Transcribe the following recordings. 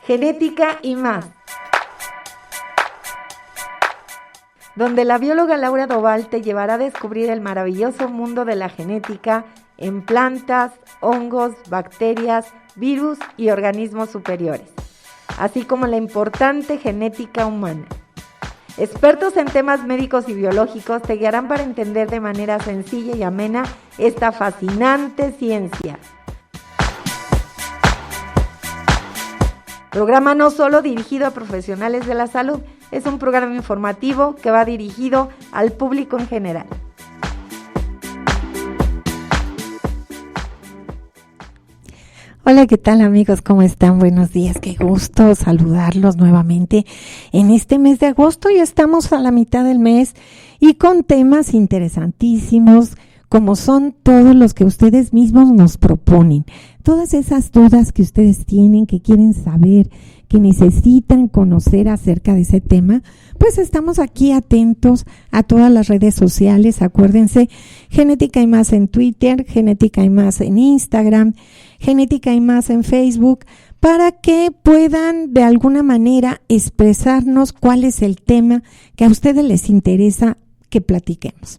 Genética y más, donde la bióloga Laura Doval te llevará a descubrir el maravilloso mundo de la genética en plantas, hongos, bacterias, virus y organismos superiores, así como la importante genética humana. Expertos en temas médicos y biológicos te guiarán para entender de manera sencilla y amena esta fascinante ciencia. Programa no solo dirigido a profesionales de la salud, es un programa informativo que va dirigido al público en general. Hola, ¿qué tal amigos? ¿Cómo están? Buenos días, qué gusto saludarlos nuevamente en este mes de agosto. Ya estamos a la mitad del mes y con temas interesantísimos como son todos los que ustedes mismos nos proponen. Todas esas dudas que ustedes tienen, que quieren saber, que necesitan conocer acerca de ese tema, pues estamos aquí atentos a todas las redes sociales. Acuérdense, Genética y Más en Twitter, Genética y Más en Instagram, Genética y Más en Facebook, para que puedan de alguna manera expresarnos cuál es el tema que a ustedes les interesa que platiquemos.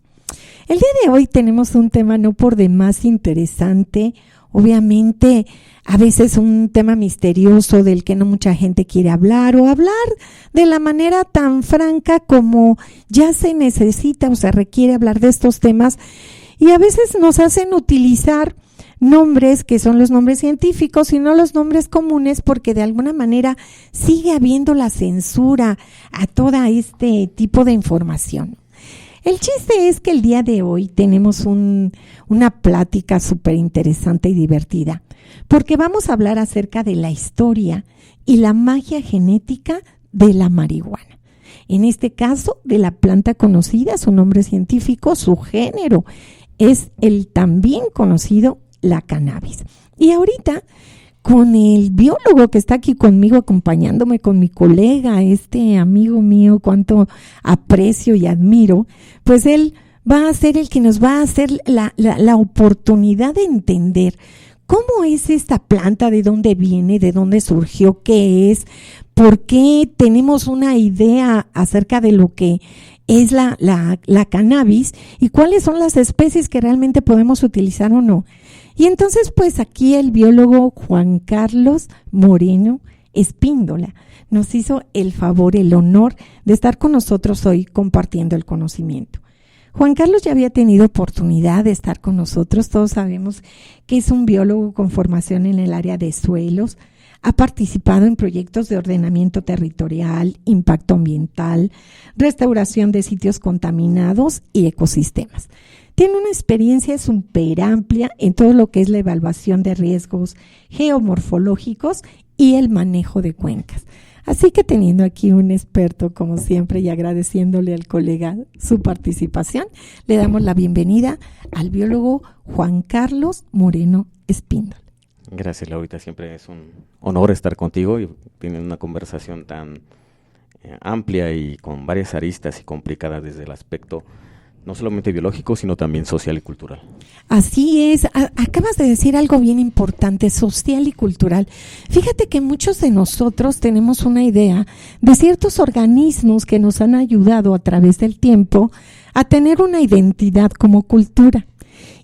El día de hoy tenemos un tema no por demás interesante, obviamente a veces un tema misterioso del que no mucha gente quiere hablar o hablar de la manera tan franca como ya se necesita o se requiere hablar de estos temas, y a veces nos hacen utilizar nombres que son los nombres científicos y no los nombres comunes, porque de alguna manera sigue habiendo la censura a todo este tipo de información. El chiste es que el día de hoy tenemos una plática súper interesante y divertida, porque vamos a hablar acerca de la historia y la magia genética de la marihuana. En este caso, de la planta conocida, su nombre científico, su género, es el también conocido la cannabis. Y ahorita, con el biólogo que está aquí conmigo, acompañándome, con mi colega, este amigo mío, cuánto aprecio y admiro, pues él va a ser el que nos va a hacer la oportunidad de entender cómo es esta planta, de dónde viene, de dónde surgió, qué es, por qué tenemos una idea acerca de lo que es la cannabis y cuáles son las especies que realmente podemos utilizar o no. Y entonces, pues aquí el biólogo Juan Carlos Moreno Espíndola nos hizo el favor, el honor de estar con nosotros hoy compartiendo el conocimiento. Juan Carlos ya había tenido oportunidad de estar con nosotros. Todos sabemos que es un biólogo con formación en el área de suelos. Ha participado en proyectos de ordenamiento territorial, impacto ambiental, restauración de sitios contaminados y ecosistemas. Tiene una experiencia súper amplia en todo lo que es la evaluación de riesgos geomorfológicos y el manejo de cuencas. Así que teniendo aquí un experto, como siempre, y agradeciéndole al colega su participación, le damos la bienvenida al biólogo Juan Carlos Moreno Espíndola. Gracias, Laurita. Siempre es un honor estar contigo y tener una conversación tan amplia y con varias aristas y complicadas desde el aspecto no solamente biológico, sino también social y cultural. Así es, acabas de decir algo bien importante, social y cultural. Fíjate que muchos de nosotros tenemos una idea de ciertos organismos que nos han ayudado a través del tiempo a tener una identidad como cultura.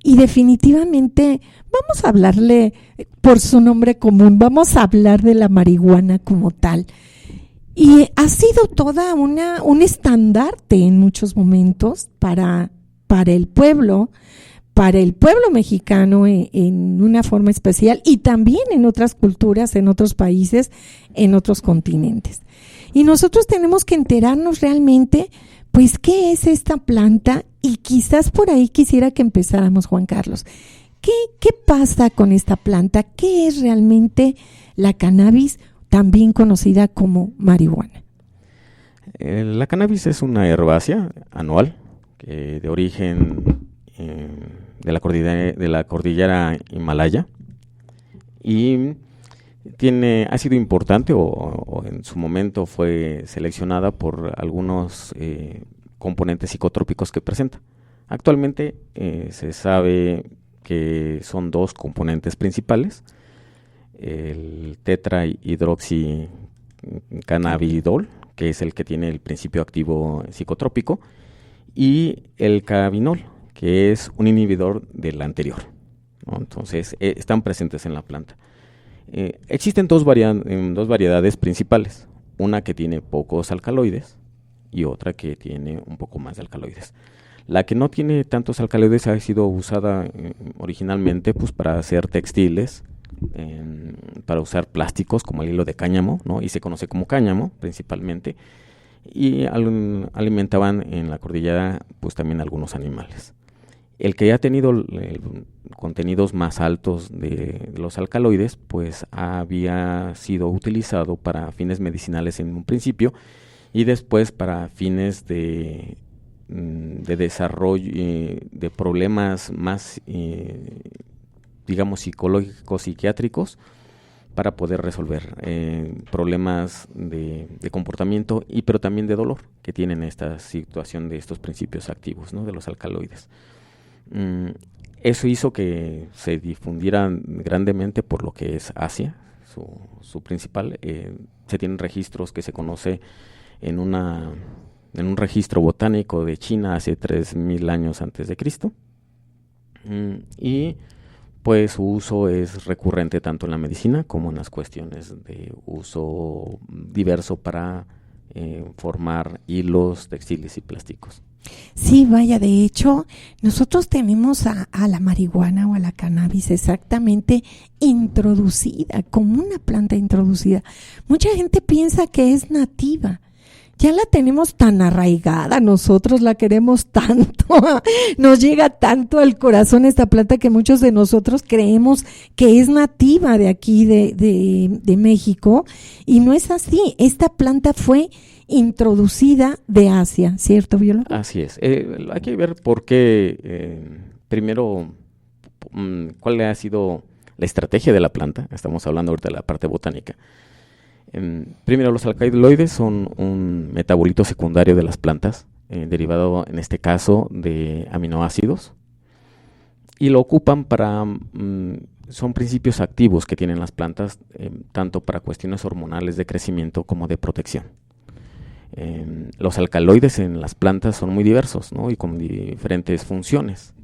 Y definitivamente vamos a hablarle por su nombre común, vamos a hablar de la marihuana como tal. Y ha sido toda un estandarte en muchos momentos para el pueblo mexicano en una forma especial, y también en otras culturas, en otros países, en otros continentes. Y nosotros tenemos que enterarnos realmente, pues, qué es esta planta, y quizás por ahí quisiera que empezáramos, Juan Carlos. ¿Qué pasa con esta planta? ¿Qué es realmente la cannabis, también conocida como marihuana? La cannabis es una herbácea anual de origen de la cordillera Himalaya, y ha sido importante o en su momento fue seleccionada por algunos componentes psicotrópicos que presenta. Actualmente se sabe que son dos componentes principales. el tetrahidroxicannabidol, que es el que tiene el principio activo psicotrópico, y el cabinol, que es un inhibidor del anterior, ¿no? Entonces, están presentes en la planta. Existen dos variedades principales, una que tiene pocos alcaloides y otra que tiene un poco más de alcaloides. La que no tiene tantos alcaloides ha sido usada originalmente pues, para hacer textiles, para usar plásticos como el hilo de cáñamo, ¿no? Y se conoce como cáñamo principalmente, y alimentaban en la cordillera pues también algunos animales. El que ha tenido contenidos más altos de los alcaloides pues había sido utilizado para fines medicinales en un principio y después para fines de desarrollo de problemas más digamos psicológicos, psiquiátricos, para poder resolver problemas de comportamiento pero también de dolor que tienen esta situación de estos principios activos, ¿no? De los alcaloides. Eso hizo que se difundiera grandemente por lo que es Asia, su principal. Se tienen registros que se conoce en un registro botánico de China hace 3000 años antes de Cristo. Y pues su uso es recurrente tanto en la medicina como en las cuestiones de uso diverso para formar hilos, textiles y plásticos. Sí, vaya, de hecho, nosotros tenemos a la marihuana o a la cannabis exactamente introducida, como una planta introducida. Mucha gente piensa que es nativa. Ya la tenemos tan arraigada, nosotros la queremos tanto, nos llega tanto al corazón esta planta que muchos de nosotros creemos que es nativa de aquí, de México, y no es así. Esta planta fue introducida de Asia, ¿cierto, Viola? Así es. Hay que ver por qué, primero, cuál ha sido la estrategia de la planta. Estamos hablando ahorita de la parte botánica. Primero, los alcaloides son un metabolito secundario de las plantas, derivado en este caso de aminoácidos, y lo ocupan para, son principios activos que tienen las plantas, tanto para cuestiones hormonales de crecimiento como de protección. Los alcaloides en las plantas son muy diversos, ¿no? Y con diferentes funciones.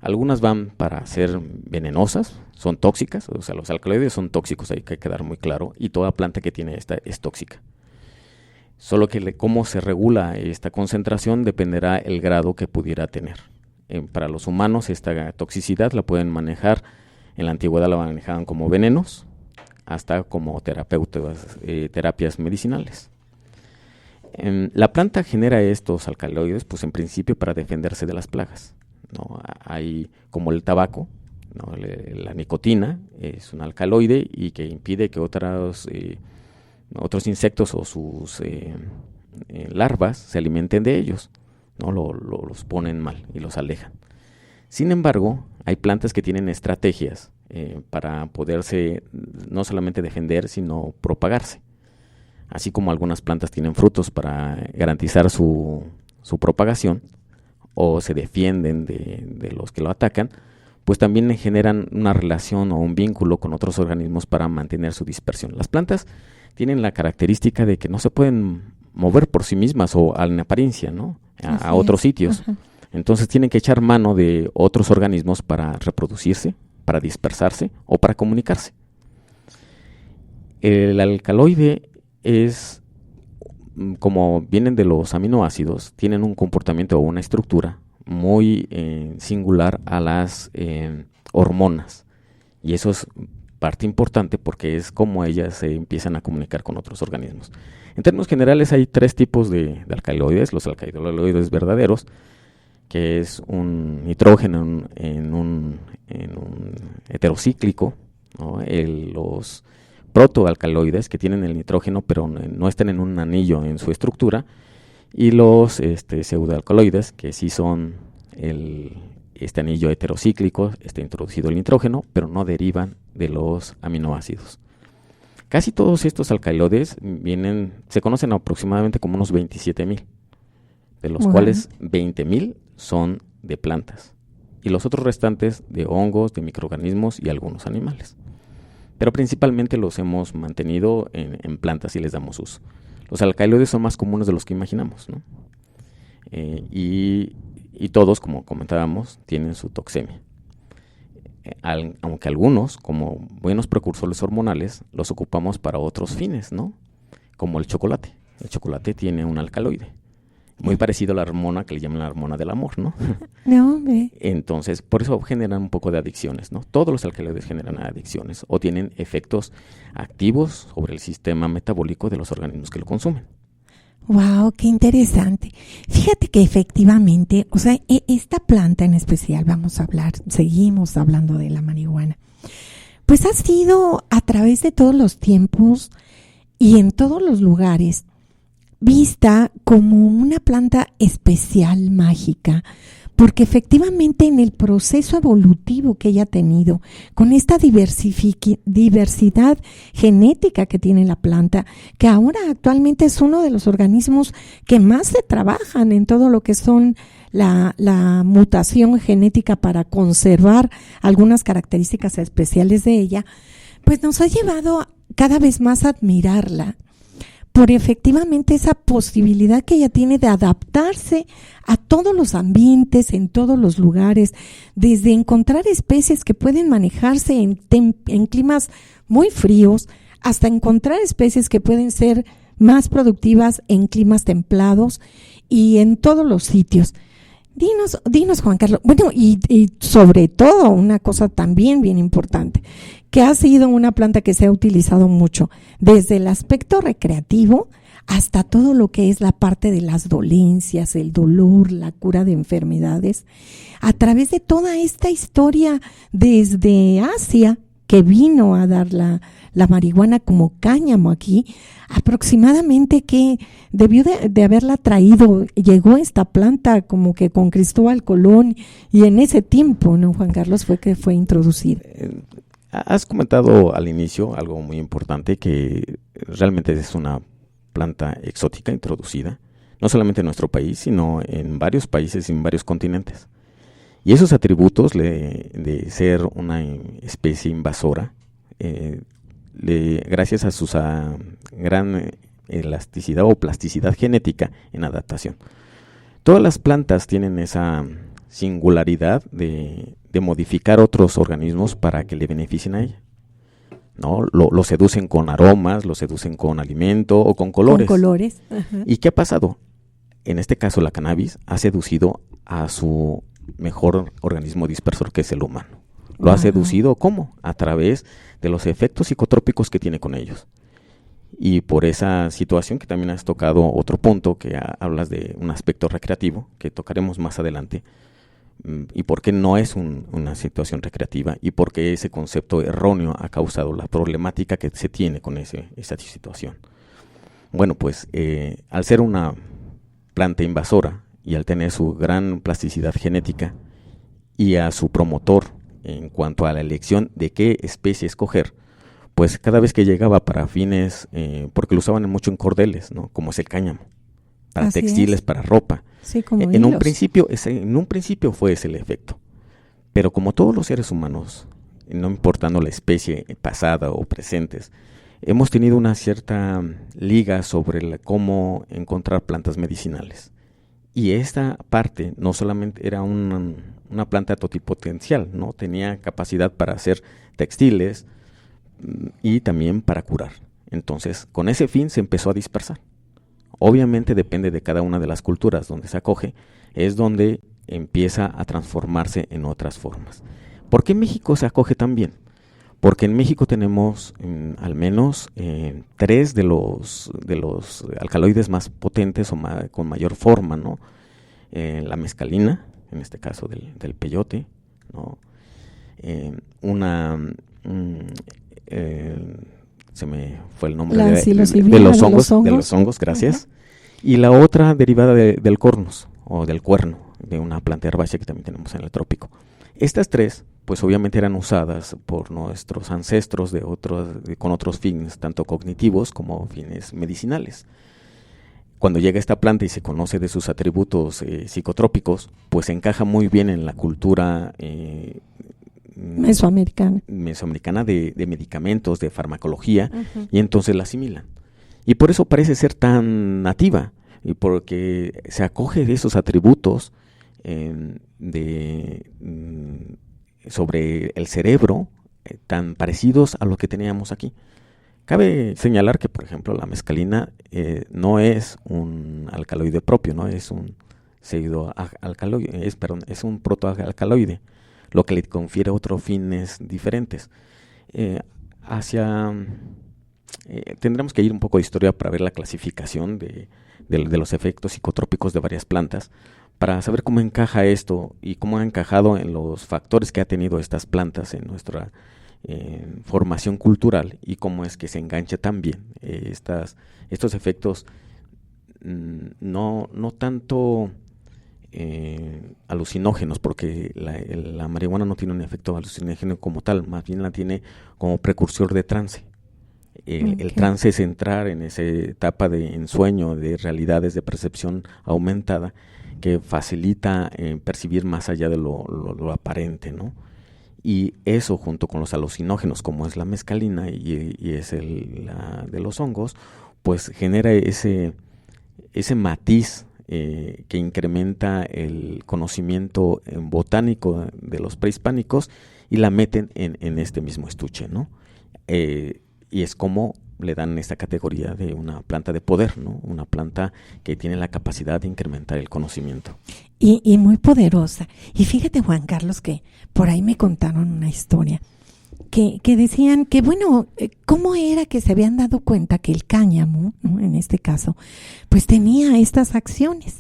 Algunas van para ser venenosas, son tóxicas, o sea, los alcaloides son tóxicos, hay que quedar muy claro, y toda planta que tiene esta es tóxica. Solo que cómo se regula esta concentración dependerá el grado que pudiera tener. Para los humanos esta toxicidad la pueden manejar, en la antigüedad la manejaban como venenos, hasta como terapias medicinales. La planta genera estos alcaloides, pues en principio para defenderse de las plagas, ¿no? Hay como el tabaco, ¿no? La nicotina es un alcaloide y que impide que otros insectos o sus larvas se alimenten de ellos, ¿no? Los ponen mal y los alejan. Sin embargo, hay plantas que tienen estrategias para poderse no solamente defender, sino propagarse. Así como algunas plantas tienen frutos para garantizar su propagación o se defienden de los que lo atacan, pues también generan una relación o un vínculo con otros organismos para mantener su dispersión. Las plantas tienen la característica de que no se pueden mover por sí mismas o en apariencia, ¿no? a otros sitios. Ajá. Entonces tienen que echar mano de otros organismos para reproducirse, para dispersarse o para comunicarse. El alcaloide es, como vienen de los aminoácidos, tienen un comportamiento o una estructura muy singular a las hormonas, y eso es parte importante porque es como ellas se empiezan a comunicar con otros organismos. En términos generales hay 3 tipos de alcaloides: los alcaloides verdaderos, que es un nitrógeno en un heterocíclico, ¿no? Los protoalcaloides, que tienen el nitrógeno pero no están en un anillo en su estructura, y los pseudoalcaloides, que sí son este anillo heterocíclico, está introducido el nitrógeno, pero no derivan de los aminoácidos. Casi todos estos alcaloides se conocen aproximadamente como unos 27,000, de los cuales 20,000 son de plantas, y los otros restantes de hongos, de microorganismos y algunos animales. pero principalmente los hemos mantenido en plantas y les damos uso. Los alcaloides son más comunes de los que imaginamos, ¿no? Y todos, como comentábamos, tienen su toxemia. Aunque algunos, como buenos precursores hormonales, los ocupamos para otros fines, ¿no? Como el chocolate. El chocolate tiene un alcaloide, muy parecido a la hormona que le llaman la hormona del amor, ¿no? No, hombre. Entonces, por eso generan un poco de adicciones, ¿no? Todos los alcaloides generan adicciones o tienen efectos activos sobre el sistema metabólico de los organismos que lo consumen. Wow, qué interesante. Fíjate que efectivamente, o sea, esta planta en especial, seguimos hablando de la marihuana, pues ha sido a través de todos los tiempos y en todos los lugares vista como una planta especial, mágica, porque efectivamente en el proceso evolutivo que ella ha tenido, con esta diversidad genética que tiene la planta, que ahora actualmente es uno de los organismos que más se trabajan en todo lo que son la mutación genética para conservar algunas características especiales de ella, pues nos ha llevado cada vez más a admirarla por efectivamente esa posibilidad que ella tiene de adaptarse a todos los ambientes, en todos los lugares, desde encontrar especies que pueden manejarse en climas muy fríos, hasta encontrar especies que pueden ser más productivas en climas templados y en todos los sitios. Dinos, Juan Carlos, bueno, y sobre todo una cosa también bien importante, que ha sido una planta que se ha utilizado mucho, desde el aspecto recreativo hasta todo lo que es la parte de las dolencias, el dolor, la cura de enfermedades, a través de toda esta historia desde Asia, que vino a dar la marihuana como cáñamo aquí, aproximadamente que debió de haberla traído, llegó esta planta como que con Cristóbal Colón, y en ese tiempo, ¿no, Juan Carlos? Fue introducida. Has comentado al inicio algo muy importante, que realmente es una planta exótica introducida, no solamente en nuestro país, sino en varios países y en varios continentes. Y esos atributos de ser una especie invasora, gracias a su gran elasticidad o plasticidad genética en adaptación. Todas las plantas tienen esa singularidad de modificar otros organismos para que le beneficien a ella, ¿no? Lo seducen con aromas, lo seducen con alimento o con colores. Con colores. Ajá. ¿Y qué ha pasado? En este caso, la cannabis ha seducido a su mejor organismo dispersor, que es el humano. Lo ha seducido, ¿cómo? A través de los efectos psicotrópicos que tiene con ellos. Y por esa situación que también has tocado otro punto, que hablas de un aspecto recreativo, que tocaremos más adelante, y por qué no es una situación recreativa, y por qué ese concepto erróneo ha causado la problemática que se tiene con esa situación. Bueno, pues al ser una planta invasora y al tener su gran plasticidad genética y a su promotor en cuanto a la elección de qué especie escoger, pues cada vez que llegaba para fines, porque lo usaban mucho en cordeles, ¿no? Como es el cáñamo, para Así textiles, es. para ropa. Sí, como en un hilos. principio fue ese el efecto, pero como todos los seres humanos, no importando la especie pasada o presentes, hemos tenido una cierta liga sobre cómo encontrar plantas medicinales. Y esta parte no solamente era una planta totipotencial, ¿no? Tenía capacidad para hacer textiles y también para curar. Entonces, con ese fin se empezó a dispersar. Obviamente depende de cada una de las culturas donde se acoge, es donde empieza a transformarse en otras formas. ¿Por qué México se acoge tan bien? Porque en México tenemos al menos 3 de los alcaloides más potentes o con mayor forma, ¿no? La mescalina, en este caso del peyote, ¿no? Se me fue el nombre de los hongos, gracias. Uh-huh. Y la otra derivada del cornus o del cuerno, de una planta herbácea que también tenemos en el trópico. Estas 3, pues obviamente eran usadas por nuestros ancestros con otros fines, tanto cognitivos como fines medicinales. Cuando llega esta planta y se conoce de sus atributos psicotrópicos, pues encaja muy bien en la cultura mesoamericana de medicamentos, de farmacología, y entonces la asimilan. Y por eso parece ser tan nativa, y porque se acoge de esos atributos sobre el cerebro tan parecidos a los que teníamos aquí. Cabe señalar que, por ejemplo, la mescalina no es un alcaloide propio, no es un pseudoalcaloide, es un protoalcaloide, lo que le confiere otros fines diferentes. Tendremos que ir un poco de historia para ver la clasificación de los efectos psicotrópicos de varias plantas, para saber cómo encaja esto y cómo ha encajado en los factores que ha tenido estas plantas en nuestra formación cultural, y cómo es que se engancha también estos efectos no tanto alucinógenos, porque la marihuana no tiene un efecto alucinógeno como tal, más bien la tiene como precursor de trance. El trance es entrar en esa etapa de ensueño, de realidades de percepción aumentada, que facilita percibir más allá de lo aparente, ¿no? Y eso, junto con los alucinógenos, como es la mescalina y es la de los hongos, pues genera ese matiz que incrementa el conocimiento botánico de los prehispánicos, y la meten en este mismo estuche, ¿no? Y es como le dan esta categoría de una planta de poder, ¿no? Una planta que tiene la capacidad de incrementar el conocimiento. Y muy poderosa. Y fíjate, Juan Carlos, que por ahí me contaron una historia que decían que, bueno, ¿cómo era que se habían dado cuenta que el cáñamo, ¿no?, en este caso, pues tenía estas acciones?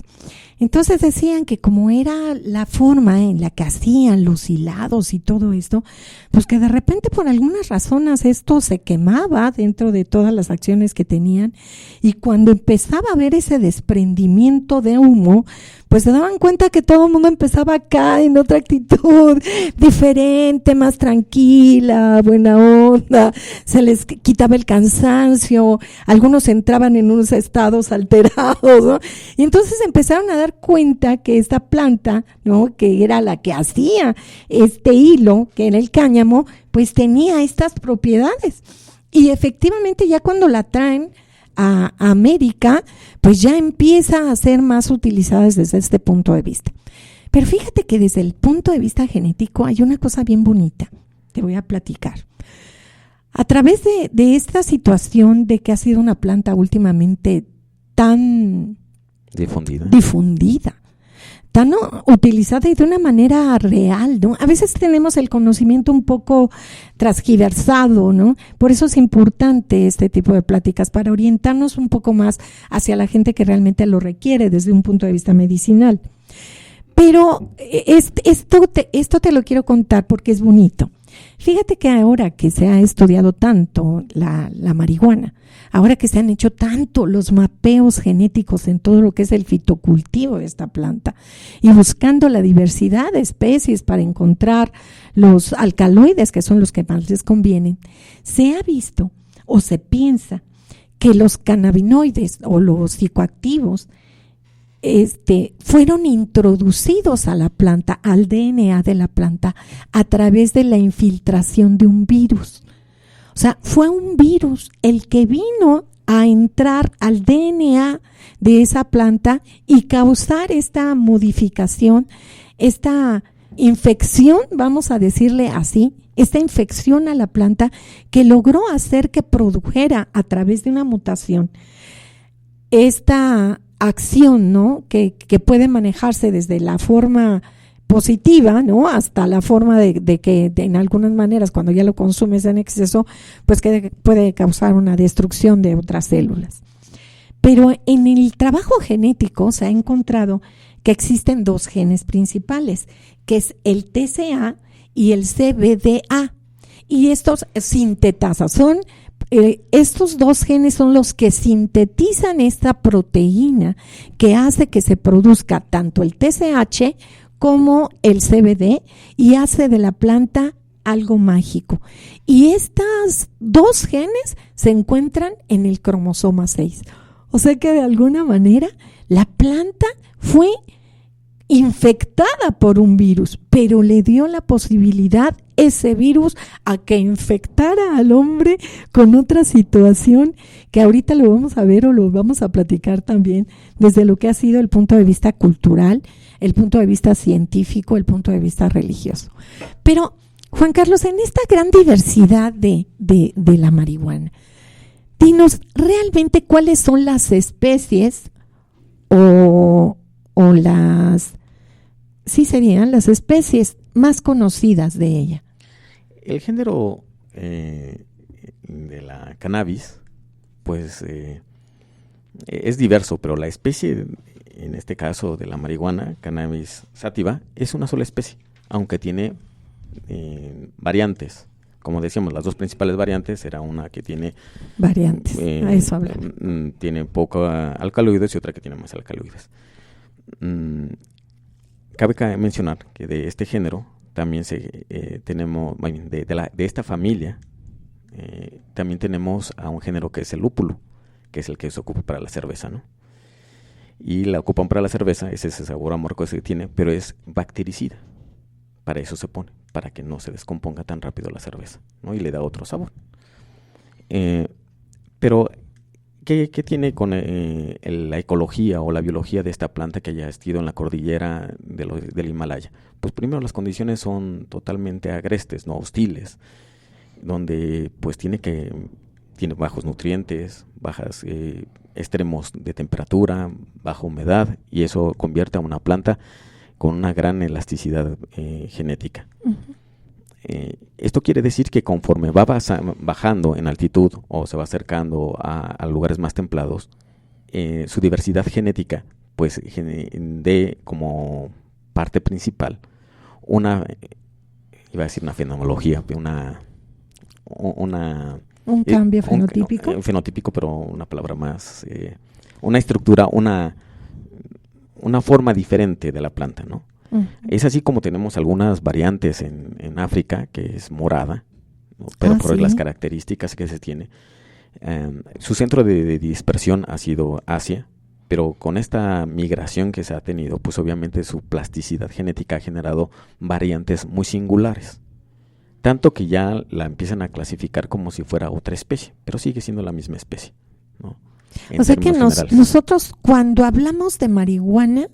Entonces decían que como era la forma en la que hacían los hilados y todo esto, pues que de repente por algunas razones esto se quemaba dentro de todas las acciones que tenían, y cuando empezaba a haber ese desprendimiento de humo, pues se daban cuenta que todo el mundo empezaba acá en otra actitud diferente, más tranquila, buena onda, se les quitaba el cansancio, algunos entraban en unos estados alterados, ¿no? Y entonces empezaron a dar cuenta que esta planta, ¿no?, que era la que hacía este hilo, que era el cáñamo, pues tenía estas propiedades. Y efectivamente ya cuando la traen a América, pues ya empieza a ser más utilizada desde este punto de vista. Pero fíjate que desde el punto de vista genético hay una cosa bien bonita, te voy a platicar. A través de esta situación de que ha sido una planta últimamente tan difundida, tan utilizada y de una manera real, ¿no? A veces tenemos el conocimiento un poco transgiversado, ¿no? Por eso es importante este tipo de pláticas, para orientarnos un poco más hacia la gente que realmente lo requiere desde un punto de vista medicinal. Pero esto te lo quiero contar porque es bonito. Fíjate que ahora que se ha estudiado tanto la marihuana, ahora que se han hecho tanto los mapeos genéticos en todo lo que es el fitocultivo de esta planta, y buscando la diversidad de especies para encontrar los alcaloides que son los que más les convienen, se ha visto o se piensa que los cannabinoides o los psicoactivos fueron introducidos a la planta, al DNA de la planta, a través de la infiltración de un virus. O sea, fue un virus el que vino a entrar al DNA de esa planta y causar esta modificación, esta infección, vamos a decirle así, esta infección a la planta, que logró hacer que produjera a través de una mutación esta acción, ¿no?, que puede manejarse desde la forma positiva, ¿no?, hasta la forma de que en algunas maneras, cuando ya lo consumes en exceso, pues que puede causar una destrucción de otras células. Pero en el trabajo genético se ha encontrado que existen dos genes principales, que es el TCA y el CBDA, y estos sintetasa son estos dos genes son los que sintetizan esta proteína que hace que se produzca tanto el TSH como el CBD, y hace de la planta algo mágico. Y estas dos genes se encuentran en el cromosoma 6. O sea que de alguna manera la planta fue infectada por un virus, pero le dio la posibilidad ese virus a que infectara al hombre con otra situación que ahorita lo vamos a ver o lo vamos a platicar también desde lo que ha sido el punto de vista cultural, el punto de vista científico, el punto de vista religioso. Pero, Juan Carlos, en esta gran diversidad de la marihuana, dinos realmente cuáles son las especies o las, sí serían las especies más conocidas de ella. El género de la cannabis, pues es diverso, pero la especie, en este caso de la marihuana, Cannabis sativa, es una sola especie, aunque tiene variantes. Como decíamos, las dos principales variantes era una que tiene variantes, a eso hablamos. Tiene poco alcaloides y otra que tiene más alcaloides. Cabe mencionar que de este género también tenemos, de esta familia, también tenemos a un género que es el lúpulo, que es el que se ocupa para la cerveza, ¿no? Y la ocupan para la cerveza, es ese sabor amargo que tiene, pero es bactericida. Para eso se pone, para que no se descomponga tan rápido la cerveza, ¿no? Y le da otro sabor. Pero, ¿qué tiene con la ecología o la biología de esta planta que haya existido en la cordillera del Himalaya? Pues primero las condiciones son totalmente agrestes, no hostiles, donde pues tiene bajos nutrientes, bajos extremos de temperatura, baja humedad, y eso convierte a una planta con una gran elasticidad genética. Uh-huh. Esto quiere decir que conforme va bajando en altitud o se va acercando a lugares más templados, su diversidad genética pues de como parte principal iba a decir una fenomenología, un cambio fenotípico. Un fenotípico, pero una palabra más, una estructura, una forma diferente de la planta, ¿no? Uh-huh. Es así como tenemos algunas variantes en África, que es morada, ¿no? Pero por ¿sí? Las características que se tiene. Su centro de dispersión ha sido Asia, pero con esta migración que se ha tenido, pues obviamente su plasticidad genética ha generado variantes muy singulares. Tanto que ya la empiezan a clasificar como si fuera otra especie, pero sigue siendo la misma especie, ¿no? O sea que nosotros cuando hablamos de marihuana,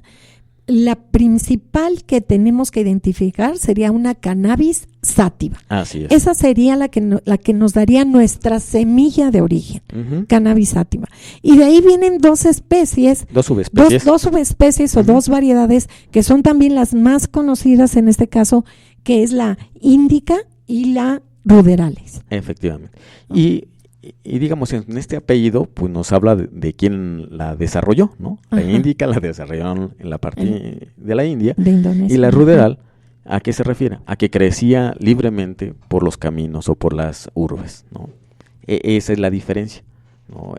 la principal que tenemos que identificar sería una cannabis sativa. Así es. Esa sería la que nos daría nuestra semilla de origen, uh-huh. Cannabis sativa. Y de ahí vienen dos especies. Dos subespecies. Dos subespecies, uh-huh. O dos variedades que son también las más conocidas en este caso, que es la índica y la ruderalis. Efectivamente. Uh-huh. Y digamos, en este apellido, pues nos habla de quién la desarrolló, ¿no? La índica la desarrollaron en la parte de la India. De Indonesia. Y la ruderal, ¿a qué se refiere? A que crecía libremente por los caminos o por las urbes, ¿no? Esa es la diferencia, ¿no?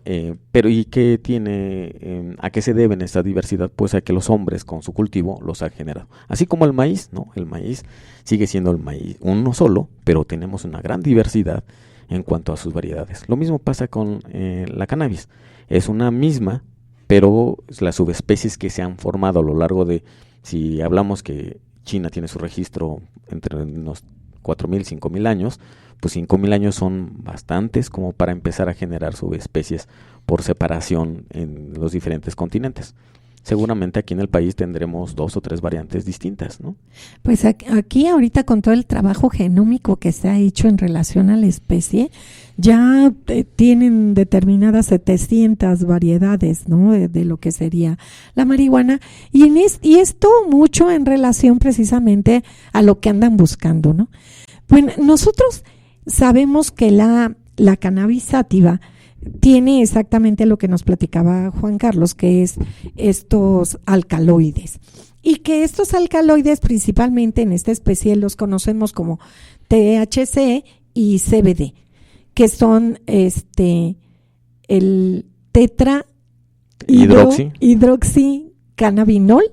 Pero ¿y qué tiene? ¿A qué se debe esta diversidad? Pues a que los hombres con su cultivo los han generado. Así como el maíz, ¿no? El maíz sigue siendo el maíz, uno solo, pero tenemos una gran diversidad en cuanto a sus variedades. Lo mismo pasa con la cannabis. Es una misma, pero las subespecies que se han formado a lo largo de, si hablamos que China tiene su registro entre unos 4.000, 5.000 años, pues 5.000 años son bastantes como para empezar a generar subespecies por separación en los diferentes continentes. Seguramente aquí en el país tendremos 2 o 3 variantes distintas, ¿no? Pues aquí ahorita con todo el trabajo genómico que se ha hecho en relación a la especie, ya tienen determinadas 700 variedades, ¿no? De lo que sería la marihuana, y esto mucho en relación precisamente a lo que andan buscando, ¿no? Bueno, nosotros sabemos que la cannabis sativa tiene exactamente lo que nos platicaba Juan Carlos, que es estos alcaloides. Y que estos alcaloides, principalmente en esta especie, los conocemos como THC y CBD, que son el hidroxicannabinol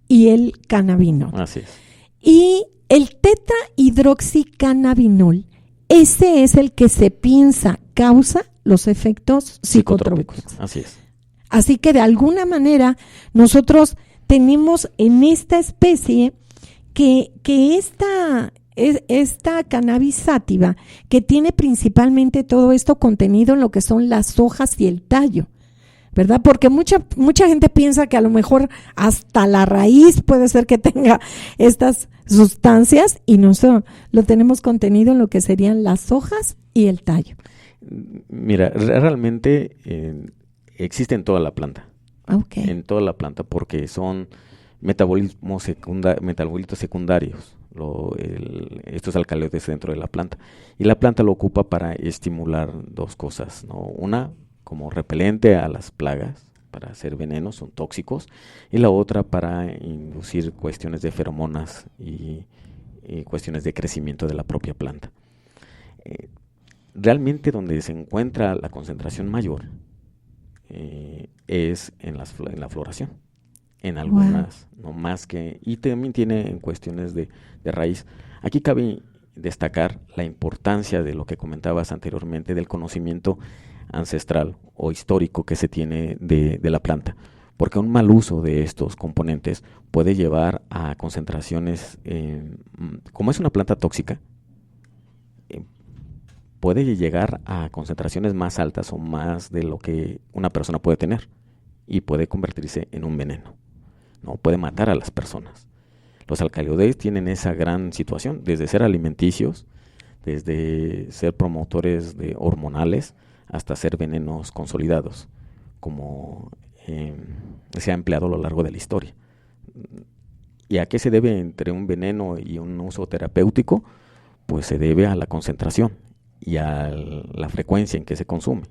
y el cannabinol. Así es. Y el tetrahidroxicannabinol, ese es el que se piensa causa los efectos psicotrópicos. Así es. Así que de alguna manera nosotros tenemos en esta especie que esta cannabis sativa, que tiene principalmente todo esto contenido en lo que son las hojas y el tallo, ¿verdad? Porque mucha gente piensa que a lo mejor hasta la raíz puede ser que tenga estas sustancias, y no son, lo tenemos contenido en lo que serían las hojas y el tallo. Mira, realmente existe en toda la planta. Okay. En toda la planta, porque son metabolitos secundarios, estos alcaloides dentro de la planta. Y la planta lo ocupa para estimular dos cosas, ¿no? Una, como repelente a las plagas, para hacer venenos, son tóxicos, y la otra para inducir cuestiones de feromonas y cuestiones de crecimiento de la propia planta. Realmente donde se encuentra la concentración mayor es en la floración, en algunas, no más que, y también tiene en cuestiones de raíz. Aquí cabe destacar la importancia de lo que comentabas anteriormente, del conocimiento ancestral o histórico que se tiene de la planta, porque un mal uso de estos componentes puede llevar a concentraciones, como es una planta tóxica, puede llegar a concentraciones más altas o más de lo que una persona puede tener, y puede convertirse en un veneno, ¿no? Puede matar a las personas. Los alcaloides tienen esa gran situación, desde ser alimenticios, desde ser promotores de hormonales, hasta ser venenos consolidados, como se ha empleado a lo largo de la historia. ¿Y a qué se debe entre un veneno y un uso terapéutico? Pues se debe a la concentración y a la frecuencia en que se consume.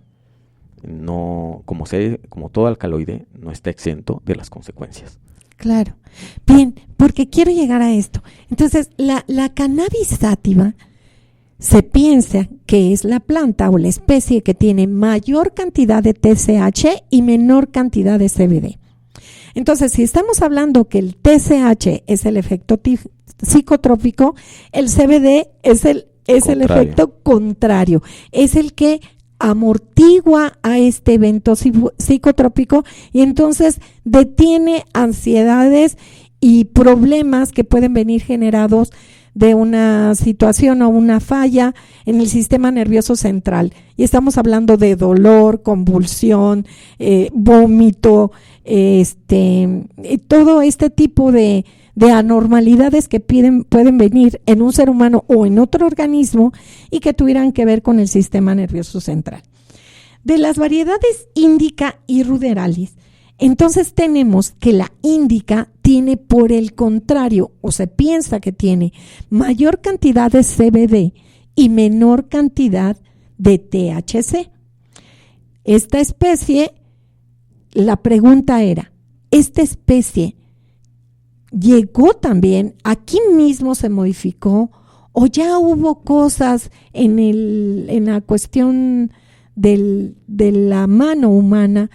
No, como todo alcaloide, no está exento de las consecuencias. Claro. Bien, porque quiero llegar a esto. Entonces, la cannabis sativa se piensa que es la planta o la especie que tiene mayor cantidad de TCH y menor cantidad de CBD. Entonces, si estamos hablando que el TCH es el efecto psicotrópico, el CBD es el efecto contrario, es el que amortigua a este evento psicotrópico, y entonces detiene ansiedades y problemas que pueden venir generados de una situación o una falla en el sistema nervioso central. Y estamos hablando de dolor, convulsión, vómito, todo este tipo de anormalidades que pueden venir en un ser humano o en otro organismo y que tuvieran que ver con el sistema nervioso central. De las variedades índica y ruderalis, entonces tenemos que la índica tiene, por el contrario, o se piensa que tiene mayor cantidad de CBD y menor cantidad de THC. Esta especie, la pregunta era, ¿esta especie llegó también, aquí mismo se modificó, o ya hubo cosas en la cuestión de la mano humana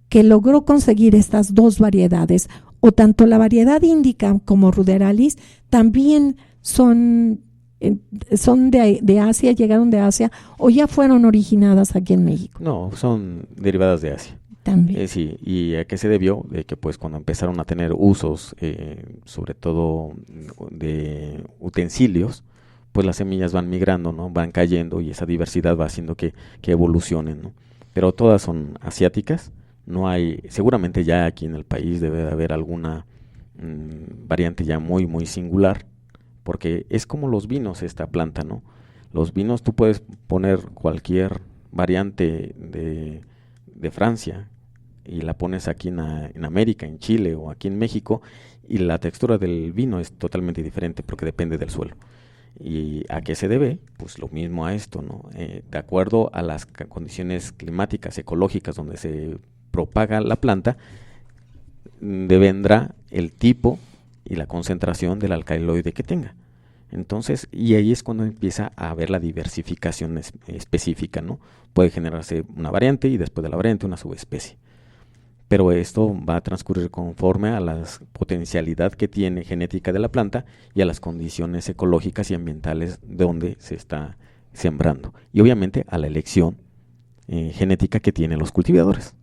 que logró conseguir estas dos variedades, o tanto la variedad índica como ruderalis también son de Asia, llegaron de Asia, o ya fueron originadas aquí en México? No, son derivadas de Asia. También. Sí, ¿y a qué se debió? De que pues cuando empezaron a tener usos, sobre todo de utensilios, pues las semillas van migrando, ¿no? Van cayendo, y esa diversidad va haciendo que evolucionen, ¿no? Pero todas son asiáticas. No hay, seguramente ya aquí en el país debe de haber alguna variante ya muy, muy singular, porque es como los vinos esta planta, ¿no? Los vinos, tú puedes poner cualquier variante de Francia y la pones aquí en América, en Chile o aquí en México, y la textura del vino es totalmente diferente porque depende del suelo. ¿Y a qué se debe? Pues lo mismo a esto, ¿no? De acuerdo a las condiciones climáticas, ecológicas donde se propaga la planta, devendrá el tipo y la concentración del alcaloide que tenga. Entonces, y ahí es cuando empieza a haber la diversificación específica, ¿no? Puede generarse una variante y después de la variante una subespecie. Pero esto va a transcurrir conforme a la potencialidad que tiene genética de la planta y a las condiciones ecológicas y ambientales donde se está sembrando. Y obviamente a la elección genética que tienen los cultivadores,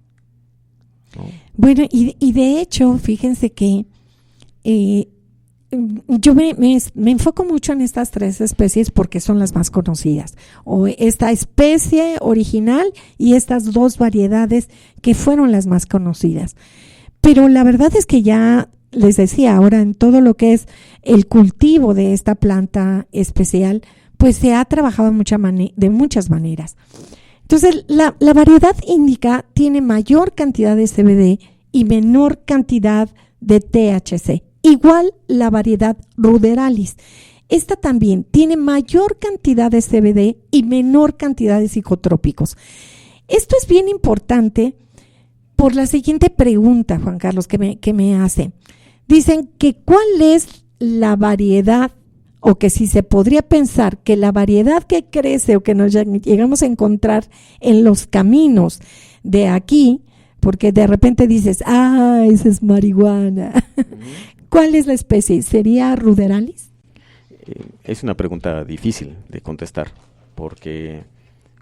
¿no? Bueno, y de hecho, fíjense que yo me enfoco mucho en estas 3 especies porque son las más conocidas, o esta especie original y estas 2 variedades que fueron las más conocidas. Pero la verdad es que ya les decía, ahora en todo lo que es el cultivo de esta planta especial, pues se ha trabajado de muchas maneras. Entonces, la variedad índica tiene mayor cantidad de CBD y menor cantidad de THC. Igual la variedad ruderalis. Esta también tiene mayor cantidad de CBD y menor cantidad de psicotrópicos. Esto es bien importante por la siguiente pregunta, Juan Carlos, que me hace. Dicen que cuál es la variedad, o que si se podría pensar que la variedad que crece o que nos llegamos a encontrar en los caminos de aquí, porque de repente dices, esa es marihuana. ¿Cuál es la especie? ¿Sería ruderalis? Es una pregunta difícil de contestar, porque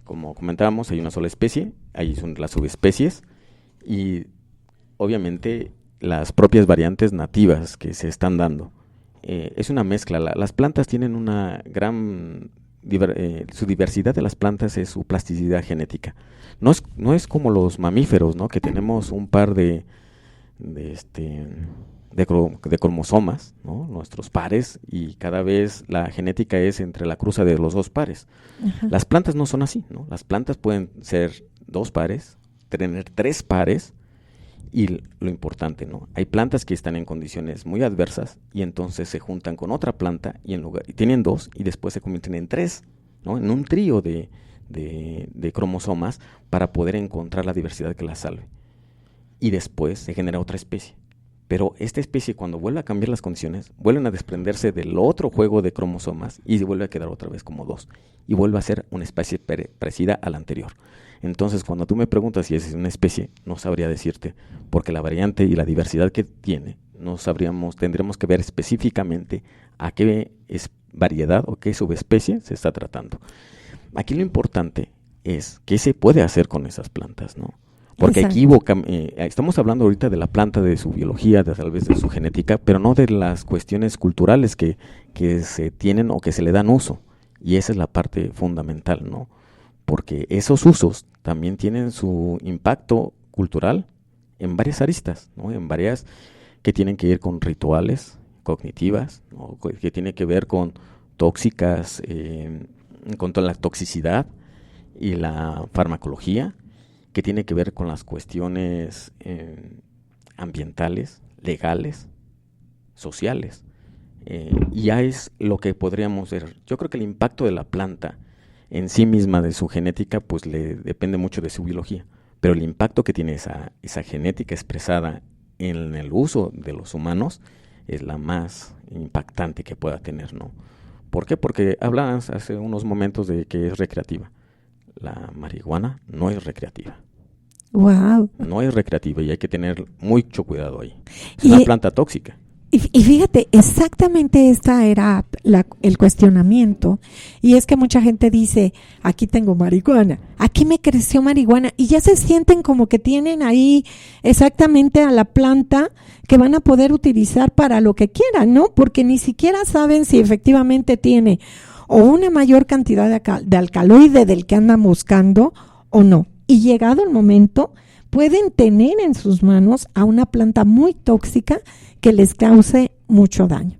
como comentábamos, hay una sola especie, ahí son las subespecies, y obviamente las propias variantes nativas que se están dando. Es una mezcla. Las plantas tienen una gran... su diversidad de las plantas es su plasticidad genética. No es como los mamíferos, ¿no? Que tenemos un par de cromosomas, ¿no? Nuestros pares, y cada vez la genética es entre la cruza de los 2 pares. Ajá. Las plantas no son así, ¿no? Las plantas pueden ser 2 pares, tener 3 pares, y lo importante, ¿no? Hay plantas que están en condiciones muy adversas y entonces se juntan con otra planta y tienen 2 y después se convierten en 3, ¿no? En un trío de cromosomas para poder encontrar la diversidad que las salve. Y después se genera otra especie. Pero esta especie, cuando vuelve a cambiar las condiciones, vuelven a desprenderse del otro juego de cromosomas y se vuelve a quedar otra vez como 2. Y vuelve a ser una especie parecida a la anterior. Entonces, cuando tú me preguntas si es una especie, no sabría decirte, porque la variante y la diversidad que tiene, tendríamos que ver específicamente a qué variedad o qué subespecie se está tratando. Aquí lo importante es qué se puede hacer con esas plantas, ¿no? Porque aquí estamos hablando ahorita de la planta, de su biología, tal vez de su genética, pero no de las cuestiones culturales que se tienen o que se le dan uso. Y esa es la parte fundamental, ¿no? Porque esos usos también tienen su impacto cultural en varias aristas, ¿no? En varias que tienen que ver con rituales cognitivas, ¿no? Que tiene que ver con tóxicas, con toda la toxicidad y la farmacología, que tiene que ver con las cuestiones ambientales, legales, sociales. Y ya es lo que podríamos ver. Yo creo que el impacto de la planta en sí misma, de su genética, pues le depende mucho de su biología. Pero el impacto que tiene esa genética expresada en el uso de los humanos es la más impactante que pueda tener, ¿no? ¿Por qué? Porque hablabas hace unos momentos de que es recreativa. La marihuana no es recreativa. Wow. No es recreativa y hay que tener mucho cuidado ahí. Es una planta tóxica. Y fíjate, exactamente esta era el cuestionamiento, y es que mucha gente dice, aquí tengo marihuana, aquí me creció marihuana, y ya se sienten como que tienen ahí exactamente a la planta que van a poder utilizar para lo que quieran, ¿no? Porque ni siquiera saben si efectivamente tiene o una mayor cantidad de alcaloide del que andan buscando o no. Y llegado el momento, pueden tener en sus manos a una planta muy tóxica que les cause mucho daño.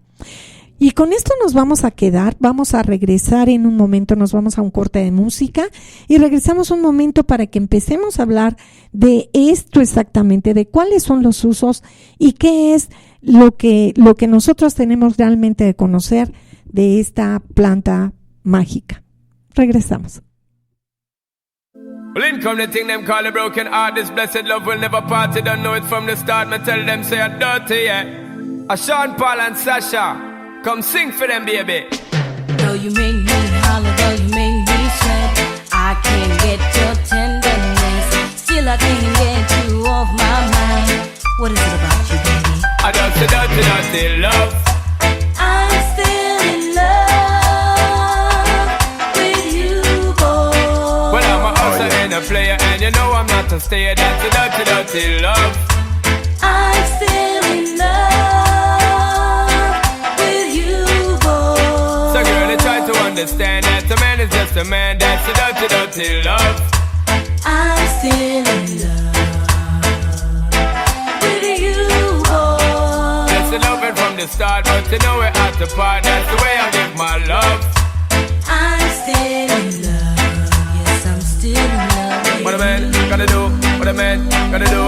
Y con esto nos vamos a quedar, vamos a regresar en un momento, nos vamos a un corte de música y regresamos un momento para que empecemos a hablar de esto exactamente, de cuáles son los usos y qué es lo que nosotros tenemos realmente de conocer de esta planta mágica. Regresamos. Well, in come the thing them call a broken heart. This blessed love will never part. You don't know it from the start. Me tell them say I'm dirty, yeah. A Sean Paul and Sasha, come sing for them, baby. Though you make me holler, though you make me sweat, I can't get your tenderness. Still I can't get you off my mind. What is it about you, baby? I dirty, dirty, dirty love. I'm still in love with you, boy. Well, I'm a hustler and a player, and you know I'm not a stayer. Dirty, dirty, dirty love. I'm still in love with understand that a man is just a man. That's a dirty, dirty love. I'm still in love with you, boy. That's the loving from the start, but you know we're at the part. That's the way I give my love. I'm still in love. Yes, I'm still in love with What a man gotta do, what a man gotta do.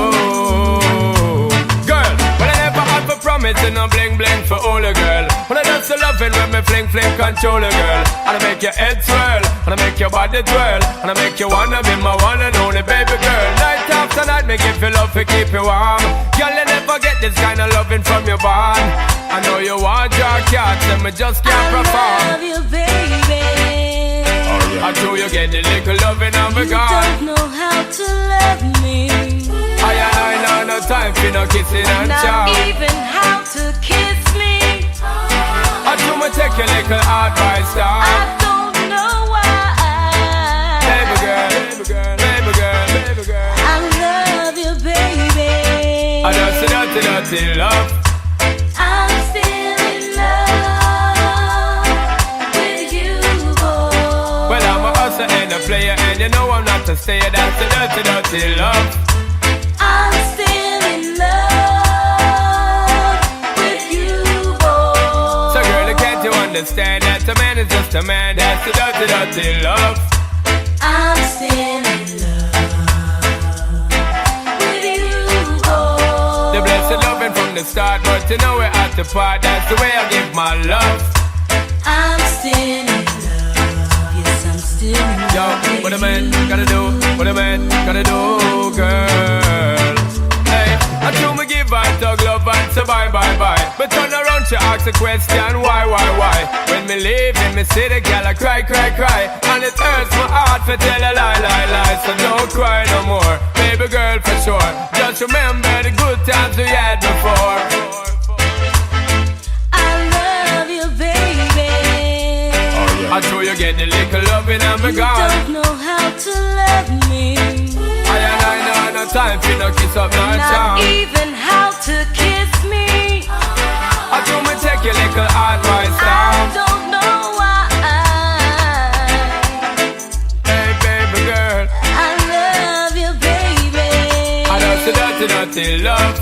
Girl, when I never had for promising, no bling bling for all a girl. When I just loving when me fling fling control a girl. And I make your head swirl, and I make your body twirl, and I make you wanna be my one and only baby girl. Night after night, me give you love to keep you warm. Girl, you never get this kind of loving from your bond. I know you want your cats, and me just can't I perform. love you, baby. I do you get the little loving of a You God. don't know how to love me. I know no time for no kissing and Not chow. even how to kiss me. I do me take your little advice down. I don't know why. Baby girl, baby girl, baby girl, baby girl. I love you, baby. I just dirty, dirty love. I'm still in love with you, boy. Well, I'm a hustler and a player, and you know I'm not a stayer. That's the dirty, dirty love. I'm still in love with you, boy. So girl, can't you understand that a man is just a man? That's the dirty, dirty love. I'm still in love with you, boy. The blessed loving from the start, but you know we're at the part. That's the way I give my love. I'm still in love. Yes, I'm still in Yo, love with what a man you. gotta do, what a man gotta do, girl. Hey, I do me give her dog love and say bye, bye, bye. But turn around, she ask a question, why? When me leave in me see the girl, I cry, cry, cry. And it hurts my heart to tell a lie, lie, lie. So don't cry no more, baby girl, for sure. Just remember the good times we had before. I love you, baby. I do you get the little loving and me You gone. don't know how to love me. I know no time for no kiss up, no Not charm. even how to kiss me. I do me take your little advice I down. don't know why. Hey baby girl, I love you, baby. I just a dirty, dirty love.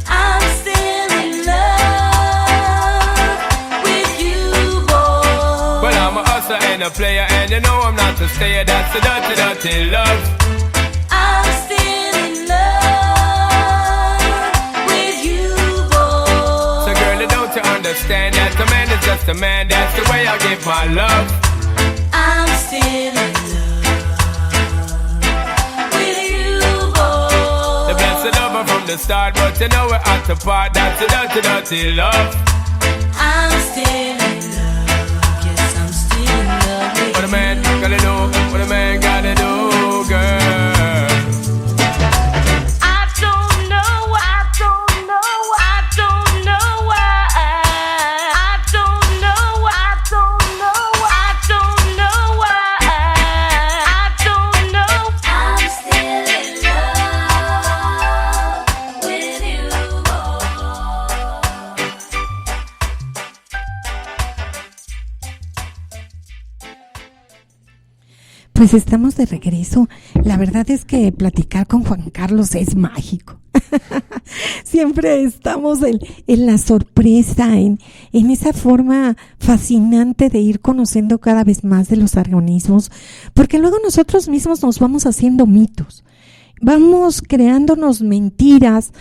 I'm still in love with you, boy. Well, I'm a hustler and a player, and you know I'm not a stayer. That's a dirty, dirty love. I'm still in love with you, boy. So girl, don't you understand that a man is just a man? That's the way I give my love. I'm still in love with you, boy. The blessed lover from the start, but you know we're at the part. That's a dirty, dirty love. I'm still in love. Yes, I'm still in love with What a man gotta do, what a man gotta do, girl. I don't know why. I don't know why. I don't know why. I don't know why. I don't know why. I don't know why. I don't know. I'm still in love with you, Pues estamos de regreso. La verdad es que platicar con Juan Carlos es mágico. Siempre estamos en la sorpresa, en esa forma fascinante de ir conociendo cada vez más de los organismos, porque luego nosotros mismos nos vamos haciendo mitos, vamos creándonos mentiras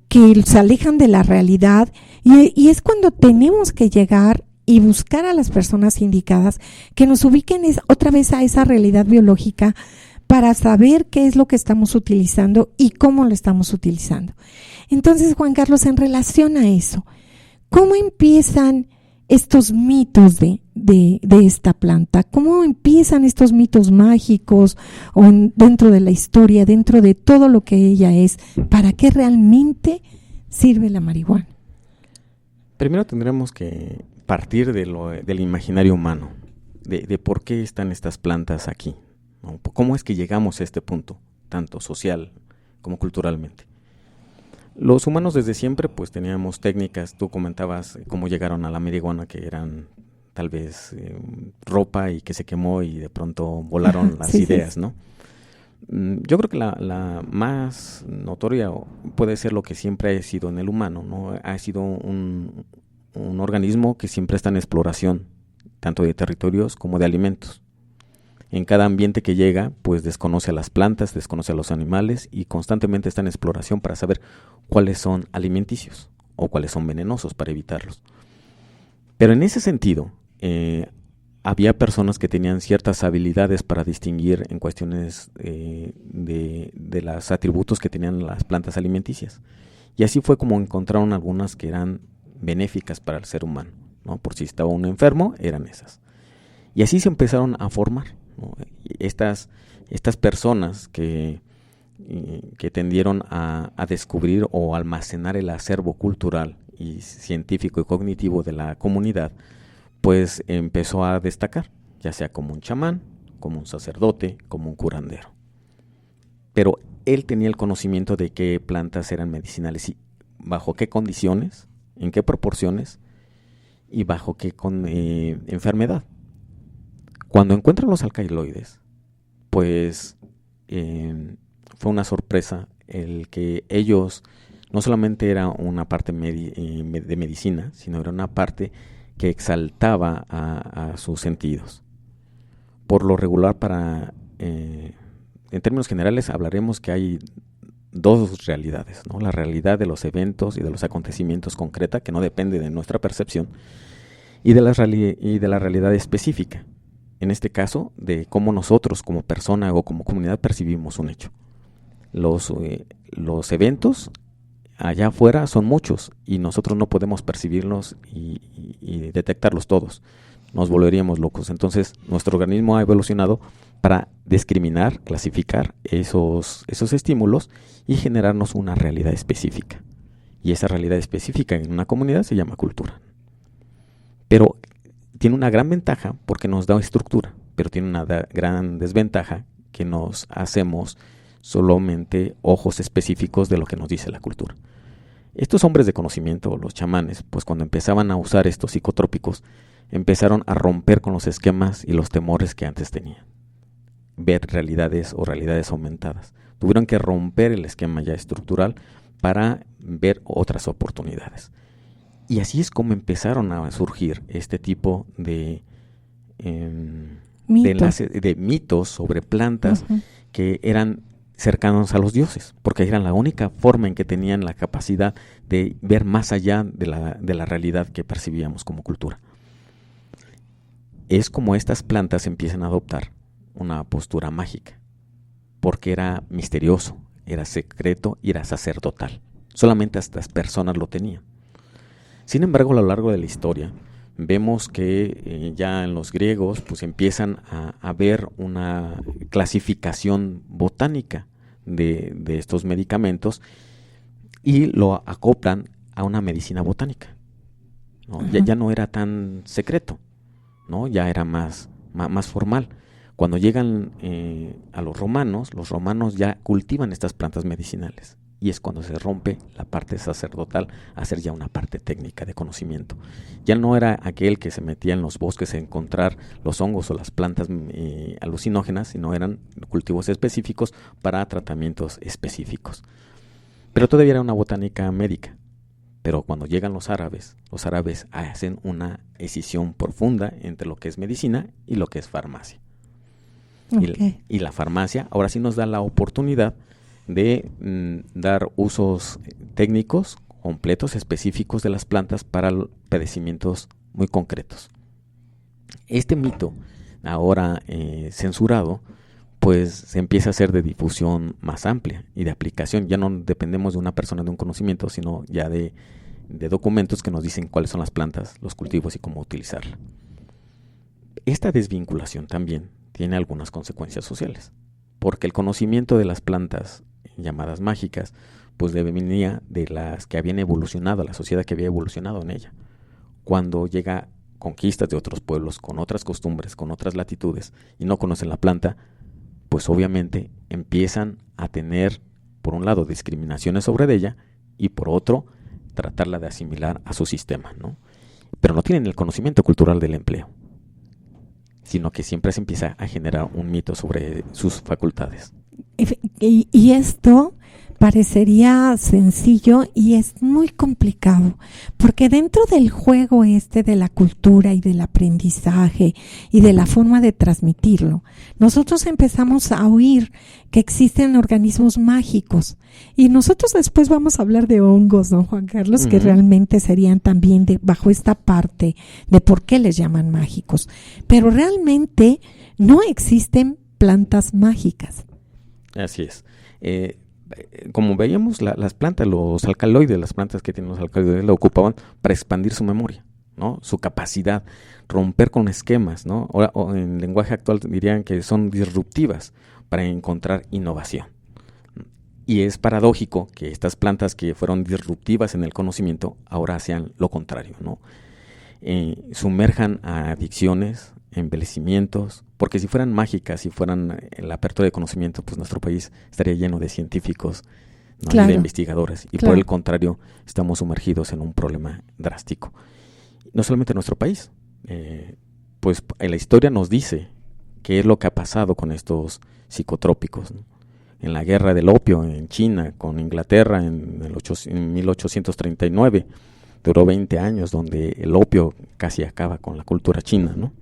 que se alejan de la realidad y es cuando tenemos que llegar y buscar a las personas indicadas que nos ubiquen otra vez a esa realidad biológica para saber qué es lo que estamos utilizando y cómo lo estamos utilizando. Entonces, Juan Carlos, en relación a eso, ¿cómo empiezan estos mitos de esta planta? ¿Cómo empiezan estos mitos mágicos o dentro de la historia, dentro de todo lo que ella es? ¿Para qué realmente sirve la marihuana? Primero tendremos que partir del imaginario humano, de por qué están estas plantas aquí, ¿no? ¿Cómo es que llegamos a este punto, tanto social como culturalmente? Los humanos desde siempre pues teníamos técnicas, tú comentabas cómo llegaron a la marihuana, que eran tal vez ropa y que se quemó y de pronto volaron las Sí, ideas, sí. ¿no? Yo creo que la más notoria puede ser lo que siempre ha sido en el humano, ¿no? Ha sido un organismo que siempre está en exploración, tanto de territorios como de alimentos. En cada ambiente que llega, pues desconoce a las plantas, desconoce a los animales y constantemente está en exploración para saber cuáles son alimenticios o cuáles son venenosos para evitarlos. Pero en ese sentido, había personas que tenían ciertas habilidades para distinguir en cuestiones de los atributos que tenían las plantas alimenticias. Y así fue como encontraron algunas que eran benéficas para el ser humano, ¿no? Por si estaba uno enfermo, eran esas. Y así se empezaron a formar, ¿no? Estas personas que tendieron a descubrir o almacenar el acervo cultural y científico y cognitivo de la comunidad, pues empezó a destacar, ya sea como un chamán, como un sacerdote, como un curandero. Pero él tenía el conocimiento de qué plantas eran medicinales y bajo qué condiciones, en qué proporciones y bajo qué enfermedad. Cuando encuentran los alcaloides, pues fue una sorpresa el que ellos no solamente era una parte de medicina, sino era una parte que exaltaba a sus sentidos. Por lo regular, en términos generales, hablaremos que hay dos realidades, ¿no? La realidad de los eventos y de los acontecimientos concreta, que no depende de nuestra percepción, y de la realidad específica. En este caso, de cómo nosotros como persona o como comunidad percibimos un hecho. Los eventos allá afuera son muchos y nosotros no podemos percibirlos y detectarlos todos. Nos volveríamos locos. Entonces, nuestro organismo ha evolucionado para discriminar, clasificar esos estímulos y generarnos una realidad específica. Y esa realidad específica en una comunidad se llama cultura. Pero tiene una gran ventaja porque nos da estructura, pero tiene una gran desventaja que nos hacemos solamente ojos específicos de lo que nos dice la cultura. Estos hombres de conocimiento, los chamanes, pues cuando empezaban a usar estos psicotrópicos, empezaron a romper con los esquemas y los temores que antes tenían. Ver realidades o realidades aumentadas. Tuvieron que romper el esquema ya estructural para ver otras oportunidades. Y así es como empezaron a surgir este tipo de mitos sobre plantas que eran cercanos a los dioses, porque era la única forma en que tenían la capacidad de ver más allá de la realidad que percibíamos como cultura. Es como estas plantas empiezan a adoptar una postura mágica, porque era misterioso, era secreto y era sacerdotal. Solamente estas personas lo tenían. Sin embargo, a lo largo de la historia, vemos que ya en los griegos pues empiezan a ver una clasificación botánica de estos medicamentos y lo acoplan a una medicina botánica, ¿no? Ya no era tan secreto, ¿no? Ya era más formal. Cuando llegan a los romanos ya cultivan estas plantas medicinales. Y es cuando se rompe la parte sacerdotal a ser ya una parte técnica de conocimiento. Ya no era aquel que se metía en los bosques a encontrar los hongos o las plantas alucinógenas, sino eran cultivos específicos para tratamientos específicos. Pero todavía era una botánica médica. Pero cuando llegan los árabes hacen una escisión profunda entre lo que es medicina y lo que es farmacia. Okay. Y la farmacia ahora sí nos da la oportunidad de dar usos técnicos completos, específicos de las plantas para padecimientos muy concretos. Este mito, ahora censurado, pues se empieza a hacer de difusión más amplia y de aplicación. Ya no dependemos de una persona, de un conocimiento, sino ya de documentos que nos dicen cuáles son las plantas, los cultivos y cómo utilizarla. Esta desvinculación también tiene algunas consecuencias sociales, porque el conocimiento de las plantas llamadas mágicas, pues venía de las que habían evolucionado, la sociedad que había evolucionado en ella. Cuando llega conquistas de otros pueblos, con otras costumbres, con otras latitudes, y no conocen la planta, pues obviamente empiezan a tener, por un lado, discriminaciones sobre ella, y por otro, tratarla de asimilar a su sistema, ¿no? pero no tienen el conocimiento cultural del empleo, sino que siempre se empieza a generar un mito sobre sus facultades. Y esto parecería sencillo y es muy complicado, porque dentro del juego de la cultura y del aprendizaje y de la forma de transmitirlo, nosotros empezamos a oír que existen organismos mágicos, y nosotros después vamos a hablar de hongos, ¿no, Juan Carlos? Que realmente serían también bajo esta parte de por qué les llaman mágicos, pero realmente no existen plantas mágicas. Así es. Como veíamos, las plantas, los alcaloides, las plantas que tienen los alcaloides, lo ocupaban para expandir su memoria, ¿no? Su capacidad, romper con esquemas, ¿no? O en lenguaje actual dirían que son disruptivas para encontrar innovación. Y es paradójico que estas plantas que fueron disruptivas en el conocimiento ahora sean lo contrario, ¿no? Sumerjan a adicciones, embellecimientos, porque si fueran mágicas, si fueran la apertura de conocimiento, pues nuestro país estaría lleno de científicos, ¿no? Claro. Y de investigadores, y claro. Por el contrario, estamos sumergidos en un problema drástico. No solamente en nuestro país, pues la historia nos dice qué es lo que ha pasado con estos psicotrópicos, ¿no? En la guerra del opio en China, con Inglaterra en 1839, duró 20 años, donde el opio casi acaba con la cultura china, ¿no?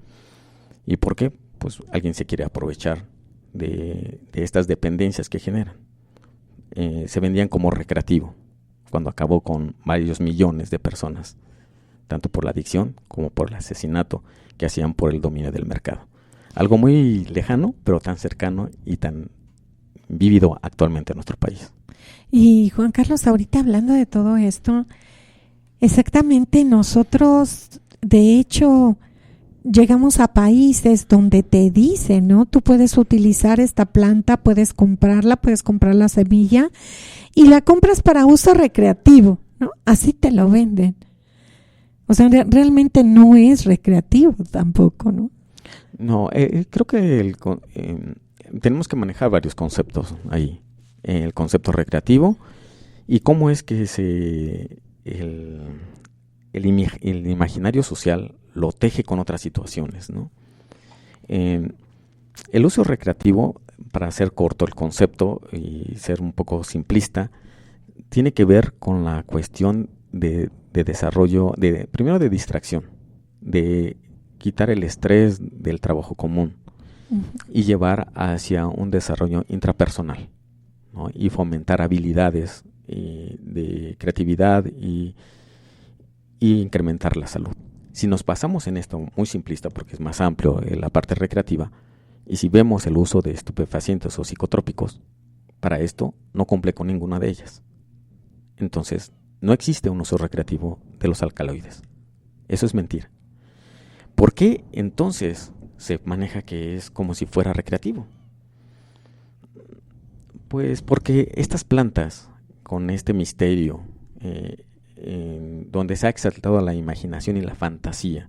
¿Y por qué? Pues alguien se quiere aprovechar de estas dependencias que generan. Se vendían como recreativo, cuando acabó con varios millones de personas, tanto por la adicción como por el asesinato que hacían por el dominio del mercado. Algo muy lejano, pero tan cercano y tan vívido actualmente en nuestro país. Y Juan Carlos, ahorita hablando de todo esto, exactamente nosotros, de hecho, llegamos a países donde te dicen, ¿no? Tú puedes utilizar esta planta, puedes comprar la semilla y la compras para uso recreativo, ¿no? Así te lo venden. O sea, realmente no es recreativo tampoco, ¿no? No, creo que tenemos que manejar varios conceptos ahí. El concepto recreativo y cómo es que el imaginario social lo teje con otras situaciones, ¿no? El uso recreativo, para hacer corto el concepto y ser un poco simplista, tiene que ver con la cuestión de desarrollo, primero de distracción, de quitar el estrés del trabajo común y llevar hacia un desarrollo intrapersonal, ¿no? Y fomentar habilidades de creatividad y incrementar la salud. Si nos pasamos en esto muy simplista, porque es más amplio la parte recreativa, y si vemos el uso de estupefacientes o psicotrópicos, para esto no cumple con ninguna de ellas. Entonces, no existe un uso recreativo de los alcaloides. Eso es mentira. ¿Por qué entonces se maneja que es como si fuera recreativo? Pues porque estas plantas, con este misterio, donde se ha exaltado la imaginación y la fantasía,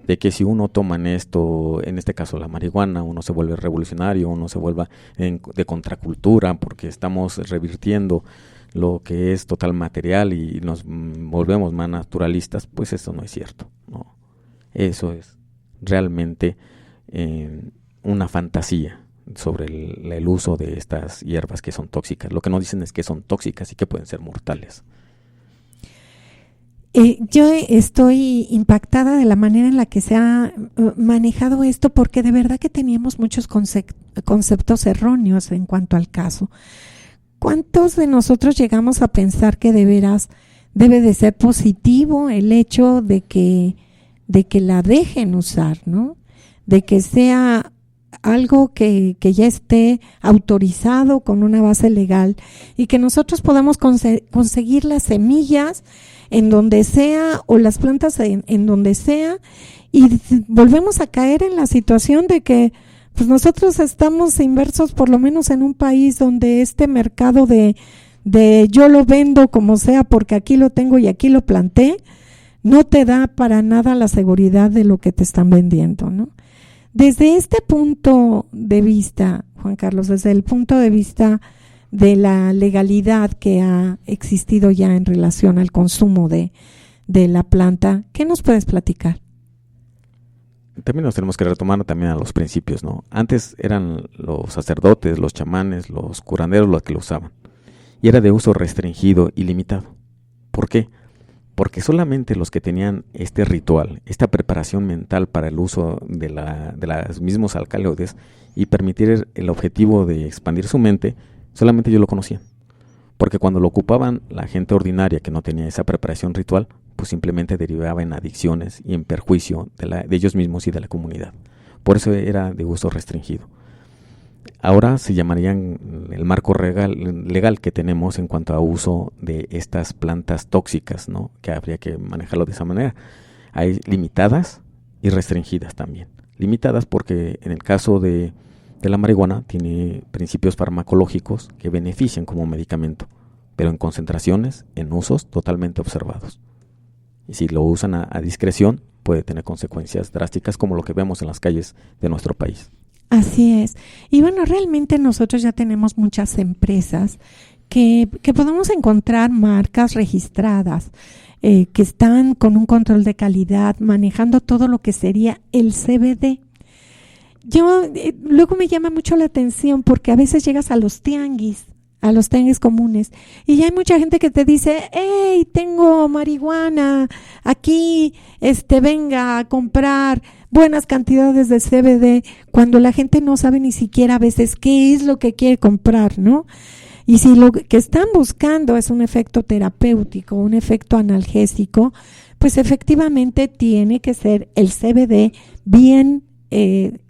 de que si uno toma esto, en este caso la marihuana, uno se vuelve revolucionario, uno se vuelva de contracultura, porque estamos revirtiendo lo que es total material y nos volvemos más naturalistas, pues eso no es cierto, ¿no? Eso es realmente una fantasía sobre el uso de estas hierbas que son tóxicas. Lo que nos dicen es que son tóxicas y que pueden ser mortales. Yo estoy impactada de la manera en la que se ha manejado esto, porque de verdad que teníamos muchos conceptos erróneos en cuanto al caso. ¿Cuántos de nosotros llegamos a pensar que de veras debe de ser positivo el hecho de que la dejen usar, ¿no? De que sea algo que ya esté autorizado con una base legal y que nosotros podamos conseguir las semillas en donde sea o las plantas en donde sea, y volvemos a caer en la situación de que pues nosotros estamos inmersos por lo menos en un país donde este mercado de yo lo vendo como sea porque aquí lo tengo y aquí lo planté, no te da para nada la seguridad de lo que te están vendiendo, ¿no? Desde este punto de vista, Juan Carlos, desde el punto de vista de la legalidad que ha existido ya en relación al consumo de de la planta. ¿Qué nos puedes platicar? También nos tenemos que retomar también a los principios, ¿no? Antes eran los sacerdotes, los chamanes, los curanderos los que lo usaban. Y era de uso restringido y limitado. ¿Por qué? Porque solamente los que tenían este ritual, esta preparación mental para el uso de los mismos alcaloides y permitir el objetivo de expandir su mente, solamente ellos lo conocían. Porque cuando lo ocupaban la gente ordinaria que no tenía esa preparación ritual, pues simplemente derivaba en adicciones y en perjuicio de ellos mismos y de la comunidad. Por eso era de uso restringido. Ahora se llamarían el marco legal que tenemos en cuanto a uso de estas plantas tóxicas, ¿no? Que habría que manejarlo de esa manera. Hay limitadas y restringidas también. Limitadas porque en el caso de la marihuana tiene principios farmacológicos que benefician como medicamento, pero en concentraciones, en usos totalmente observados. Y si lo usan a discreción, puede tener consecuencias drásticas como lo que vemos en las calles de nuestro país. Así es. Y bueno, realmente nosotros ya tenemos muchas empresas que podemos encontrar marcas registradas que están con un control de calidad, manejando todo lo que sería el CBD. Luego me llama mucho la atención porque a veces llegas a los tianguis comunes, y ya hay mucha gente que te dice, hey, tengo marihuana, aquí, venga a comprar buenas cantidades de CBD, cuando la gente no sabe ni siquiera a veces qué es lo que quiere comprar, ¿no? Y si lo que están buscando es un efecto terapéutico, un efecto analgésico, pues efectivamente tiene que ser el CBD bien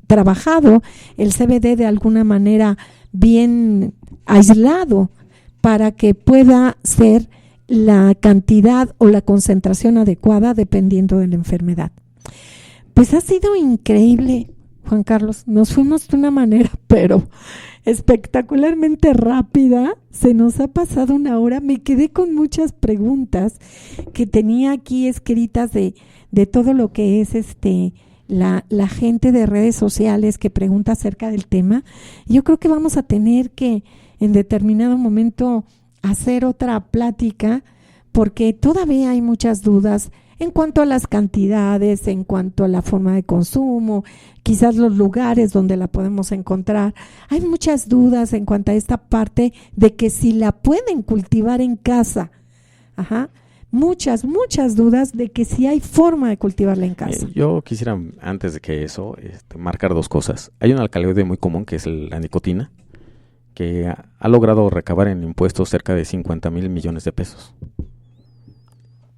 trabajado, el CBD de alguna manera bien aislado para que pueda ser la cantidad o la concentración adecuada dependiendo de la enfermedad. Pues ha sido increíble, Juan Carlos. Nos fuimos de una manera, pero espectacularmente rápida. Se nos ha pasado una hora. Me quedé con muchas preguntas que tenía aquí escritas de todo lo que es la gente de redes sociales que pregunta acerca del tema. Yo creo que vamos a tener que en determinado momento hacer otra plática porque todavía hay muchas dudas en cuanto a las cantidades, en cuanto a la forma de consumo, quizás los lugares donde la podemos encontrar. Hay muchas dudas en cuanto a esta parte de que si la pueden cultivar en casa. Muchas dudas de que si hay forma de cultivarla en casa. Yo quisiera, antes de que eso, marcar dos cosas. Hay un alcaloide muy común que es la nicotina, que ha logrado recabar en impuestos cerca de 50,000 millones de pesos,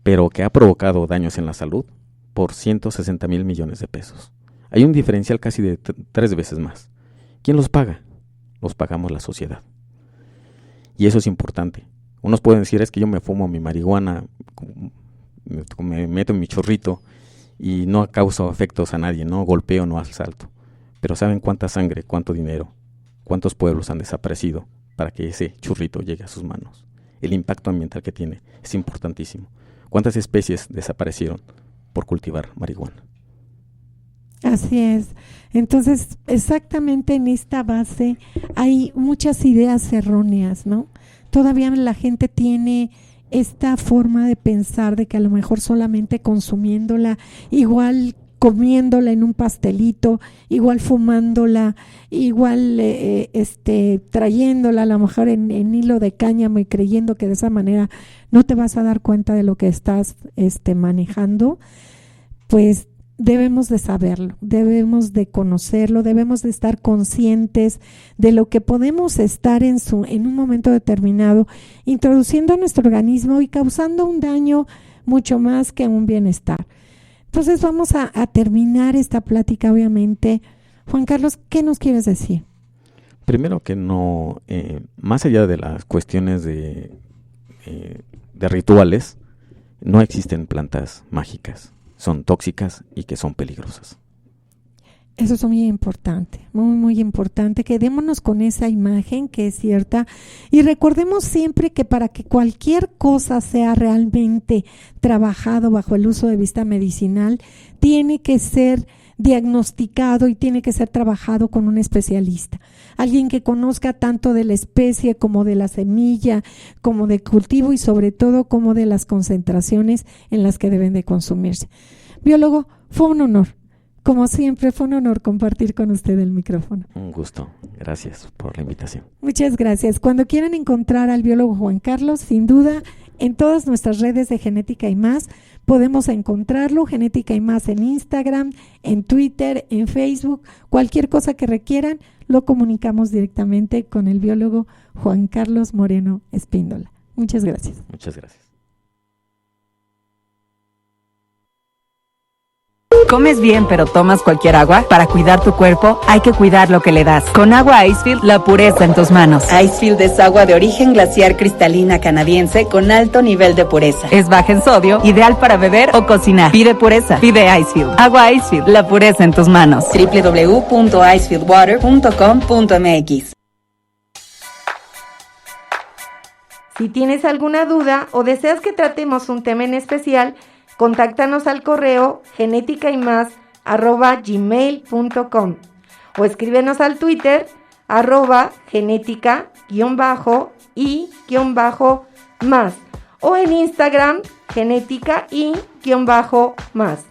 pero que ha provocado daños en la salud por 160,000 millones de pesos. Hay un diferencial casi de 3 veces más. ¿Quién los paga? Los pagamos la sociedad. Y eso es importante. Unos pueden decir, es que yo me fumo mi marihuana, me meto en mi chorrito y no causo efectos a nadie, no golpeo, no asalto. Pero ¿saben cuánta sangre, cuánto dinero, cuántos pueblos han desaparecido para que ese churrito llegue a sus manos? El impacto ambiental que tiene es importantísimo. ¿Cuántas especies desaparecieron por cultivar marihuana? Así es. Entonces, exactamente en esta base hay muchas ideas erróneas, ¿no? Todavía la gente tiene esta forma de pensar de que a lo mejor solamente consumiéndola, igual comiéndola en un pastelito, igual fumándola, igual trayéndola a lo mejor en hilo de cáñamo y creyendo que de esa manera no te vas a dar cuenta de lo que estás manejando, pues debemos de saberlo, debemos de conocerlo, debemos de estar conscientes de lo que podemos estar en un momento determinado introduciendo a nuestro organismo y causando un daño mucho más que un bienestar. Entonces vamos a terminar esta plática, obviamente. Juan Carlos, ¿qué nos quieres decir? Primero que no, más allá de las cuestiones de rituales, no existen plantas mágicas. Son tóxicas y que son peligrosas. Eso es muy importante, muy importante. Quedémonos con esa imagen que es cierta y recordemos siempre que para que cualquier cosa sea realmente trabajado bajo el uso de vista medicinal, tiene que ser diagnosticado y tiene que ser trabajado con un especialista. Alguien que conozca tanto de la especie como de la semilla, como de cultivo y sobre todo como de las concentraciones en las que deben de consumirse. Biólogo, fue un honor. Como siempre, fue un honor compartir con usted el micrófono. Un gusto. Gracias por la invitación. Muchas gracias. Cuando quieran encontrar al biólogo Juan Carlos, sin duda, en todas nuestras redes de Genética y Más, podemos encontrarlo. Genética y Más en Instagram, en Twitter, en Facebook. Cualquier cosa que requieran, lo comunicamos directamente con el biólogo Juan Carlos Moreno Espíndola. Muchas gracias. Muchas gracias. ¿Comes bien pero tomas cualquier agua? Para cuidar tu cuerpo hay que cuidar lo que le das. Con agua Icefield, la pureza en tus manos. Icefield es agua de origen glaciar cristalina canadiense con alto nivel de pureza. Es baja en sodio, ideal para beber o cocinar. Pide pureza, pide Icefield. Agua Icefield, la pureza en tus manos. www.icefieldwater.com.mx. Si tienes alguna duda o deseas que tratemos un tema en especial, contáctanos al correo genéticaymas@gmail.com o escríbenos al Twitter @genética_y_más o en Instagram genética y_más.